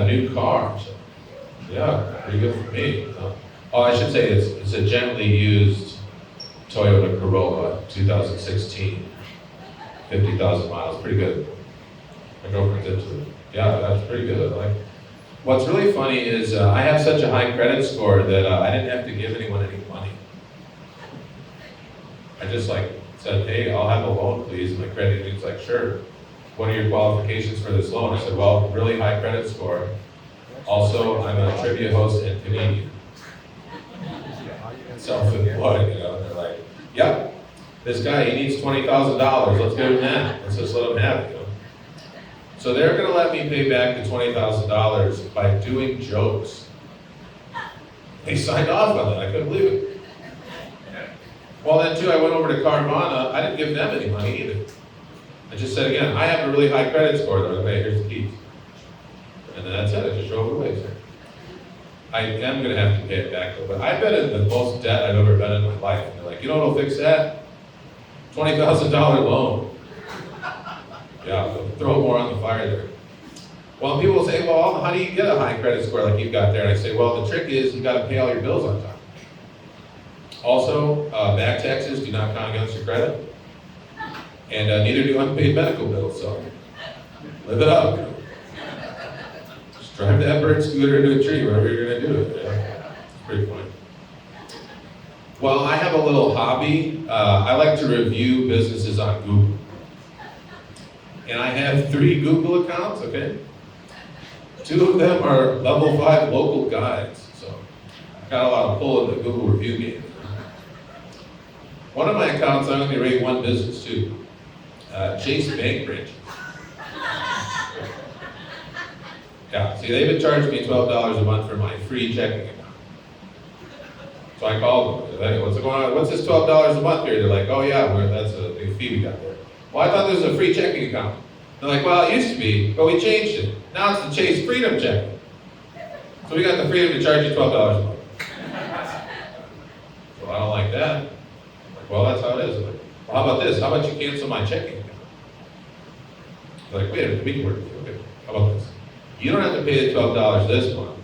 a new car. So, yeah, pretty good for me. Oh, I should say it's a gently used Toyota Corolla, 2016, 50,000 miles, pretty good. My girlfriend's into it. Yeah, that's pretty good. I like it. What's really funny is I have such a high credit score that I didn't have to give anyone any money. I just said, hey, I'll have a loan, please. And my credit union's like, sure. What are your qualifications for this loan? I said, well, really high credit score. Also, I'm a trivia host and comedian. Self-employed, you know. And they're like, yep, this guy, he needs $20,000. Let's give him that. Let's just let him have it, you know. So they're going to let me pay back the $20,000 by doing jokes. They signed off on it. I couldn't believe it. Well, then too, I went over to Carvana. I didn't give them any money either. I just said again, I have a really high credit score. They're like, hey, here's the keys. And then that's it. I just drove away. So I am going to have to pay it back though. But I've been in the most debt I've ever been in my life. And they're like, you know what'll fix that? $20,000 loan. Yeah, throw more on the fire there. Well, people will say, well, how do you get a high credit score like you've got there? And I say, well, the trick is you got to pay all your bills on time. Also, back taxes do not count against your credit. And neither do unpaid medical bills, so live it up. You know. Just drive that bird scooter into a tree, wherever you're going to do it. Yeah. It's pretty funny. Well, I have a little hobby. I like to review businesses on Google. And I have 3 Google accounts, okay? 2 of them are level 5 local guides, so I've got a lot of pull in the Google review game. One of my accounts, I'm going to rate one business too. Chase Bank branches. Yeah, see, they've been charging me $12 a month for my free checking account. So I called them. Hey, what's going on? What's this $12 a month here? They're like, oh yeah, that's a big fee we got there. Well, I thought this was a free checking account. They're like, well, it used to be, but we changed it. Now it's the Chase Freedom Checking. So we got the freedom to charge you $12 a month. So I don't like that. I'm like, well, that's how it is. I'm like, well, how about this? How about you cancel my checking account? They're like, wait a minute, we can work with you. Okay, how about this? You don't have to pay the $12 this month,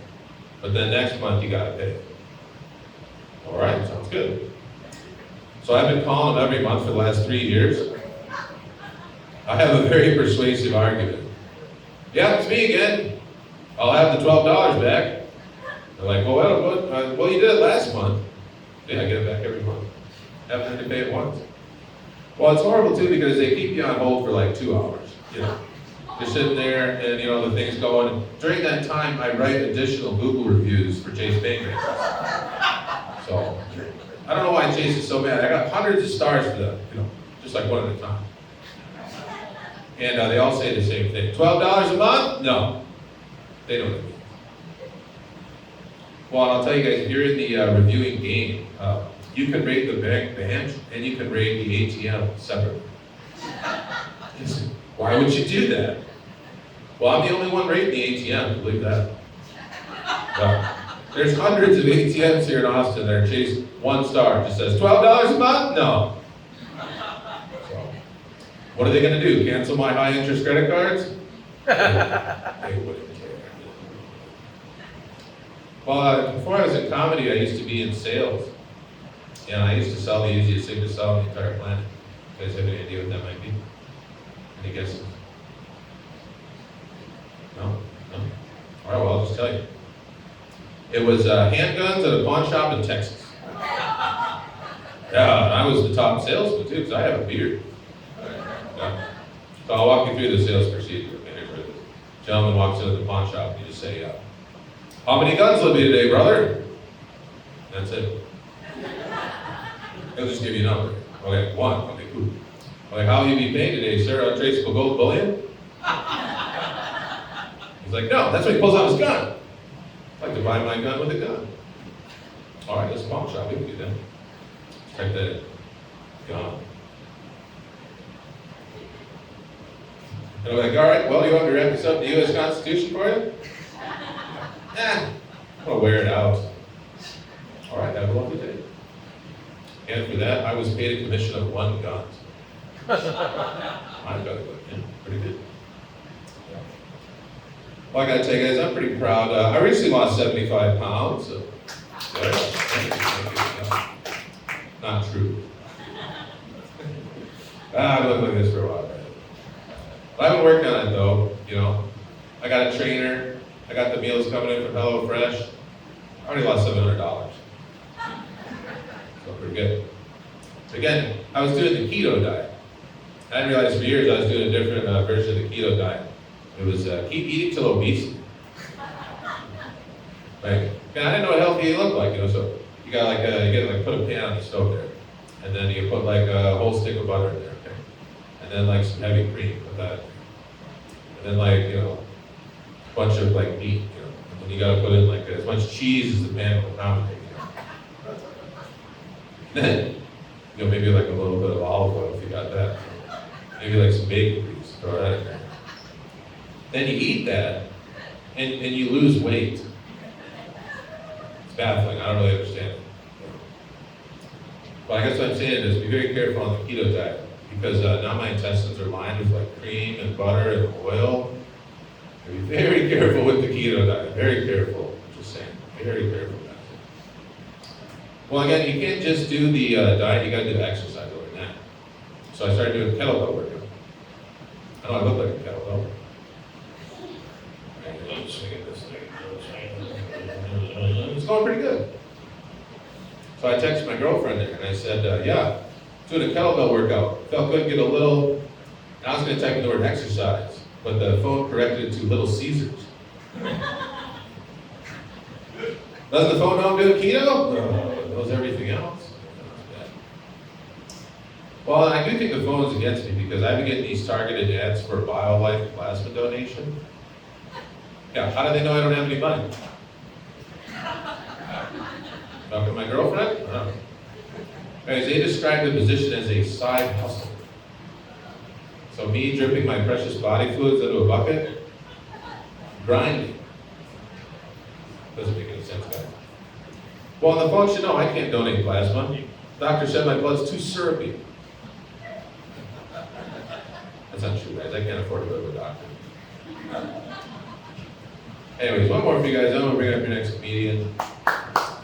but then next month you got to pay it. All right, sounds good. So I've been calling them every month for the last 3 years. I have a very persuasive argument. Yeah, it's me again. I'll have the $12 back. They're like, well, you did it last month. Yeah, I get it back every month. Haven't had to pay it once. Well, it's horrible too because they keep you on hold for like 2 hours. You know, you're sitting there and you know the thing's going. During that time, I write additional Google reviews for Chase Bank. So I don't know why Chase is so mad. I got hundreds of stars for them. You know, just like one at a time. And they all say the same thing. $12 a month? No. They don't agree. Well, I'll tell you guys, if you're in the reviewing game, you can rate the bank and you can rate the ATM separately. Why would you do that? Well, I'm the only one rating the ATM, believe that. There's hundreds of ATMs here in Austin that are Chase 1 star. It just says $12 a month? No. What are they going to do? Cancel my high interest credit cards? They wouldn't care. Well, before I was in comedy, I used to be in sales. And I used to sell the easiest thing to sell on the entire planet. You guys have any idea what that might be? Any guesses? No? No? All right, well, I'll just tell you. It was handguns at a pawn shop in Texas. Yeah, and I was the top salesman too, because I have a beard. Yeah. So I'll walk you through the sales procedure. Okay, where the gentleman walks into the pawn shop and you just say, how many guns will be today, brother? That's it. He'll just give you a number. Okay, 1. Okay, cool. Okay, how will you be paid today, sir? Untraceable gold bullion? He's like, no, that's when he pulls out his gun. I'd like to buy my gun with a gun. All right, this pawn shop, we can do that. Let's type that in. Gun. And I'm like, all right, well, you want me to wrap this up the U.S. Constitution for you? I'm going to wear it out. All right, have a lovely day. And for that, I was paid a commission of 1 gun. I've got a gun, yeah, pretty good. Yeah. Well, I gotta tell you guys, I'm pretty proud. I recently lost 75 pounds. So, yeah, thank you. Not true. I've been like this for a while, right? But I've been working on it though, you know. I got a trainer, I got the meals coming in from HelloFresh. I already lost $700. So pretty good. Again, I was doing the keto diet. I didn't realize for years I was doing a different version of the keto diet. It was keep eating till obesity. Like, man, I didn't know what healthy looked like, you know, so you got like, you get like put a pan on the stove there. And then you put like a whole stick of butter in there, okay? And then like some heavy cream, put that in there. And then like, you know, a bunch of like meat, you know. And then you gotta put in like as much cheese as the pan will accommodate, you know. Then, you know, maybe like a little bit of olive oil if you got that. Maybe like some bacon grease, throw that in there. Then you eat that, and you lose weight. It's baffling, I don't really understand it. But I guess what I'm saying is be very careful on the keto diet, because now my intestines are lined with like cream and butter and oil. Be very careful with the keto diet, very careful, just saying, very careful about it. Well, again, you can't just do the diet, you gotta do exercise over that. So I started doing kettlebell workout. I know I look like a kettlebell. It's going pretty good. So I texted my girlfriend there and I said, yeah, doing a kettlebell workout. Felt good, get a little, and I was going to type in the word exercise, but the phone corrected it to Little Caesars. Does the phone know I'm doing keto? No, it knows everything else. Well, I do think the phone is against me because I've been getting these targeted ads for BioLife plasma donation. Yeah, how do they know I don't have any money? Talking to my girlfriend? No. Anyways, they describe the position as a side hustle. So me dripping my precious body fluids into a bucket, grinding. Doesn't make any sense, guys. Well, on the phone, no, I can't donate plasma. Doctor said my blood's too syrupy. That's not true, guys. I can't afford to go to a doctor. Anyways, one more for you guys. I'm gonna bring up your next comedian.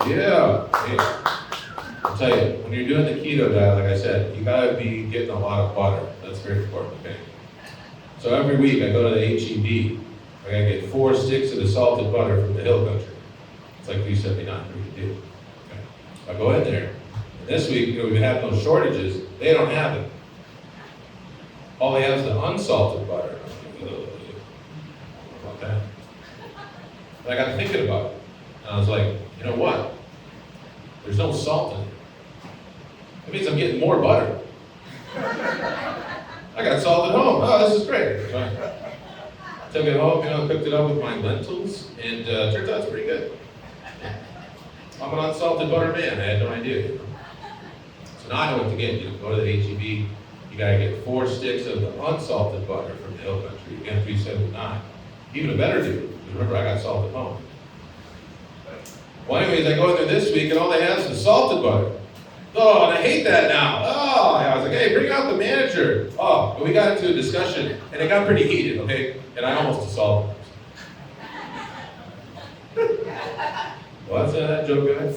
Yeah. Hey. I'll tell you, when you're doing the keto diet, like I said, you gotta be getting a lot of butter. That's very important, okay? So every week I go to the HEB. I gotta get 4 sticks of the salted butter from the hill country. It's like $3.79, pretty good deal. Okay. So I go in there, and this week, you know, we have no shortages. They don't have it. All they have is the unsalted butter. About that. And I got thinking about it. And I was like, you know what? There's no salt in it. That means I'm getting more butter. I got salt at home. Oh, this is great. So I took it home, you know, cooked it up with my lentils, and turns out it's pretty good. I'm an unsalted butter man. I had no idea. You know? So now I know what to get. You know, go to the HEB. You gotta get 4 sticks of the unsalted butter from the hill country. Again, $3.79. Even a better deal. Because remember, I got salt at home. Well, anyways, I go in there this week, and all they have is the salted butter. Oh, and I hate that now. Oh, I was like, hey, bring out the manager. Oh, but we got into a discussion, and it got pretty heated, okay? And I almost assaulted him. Well, that's that joke, guys.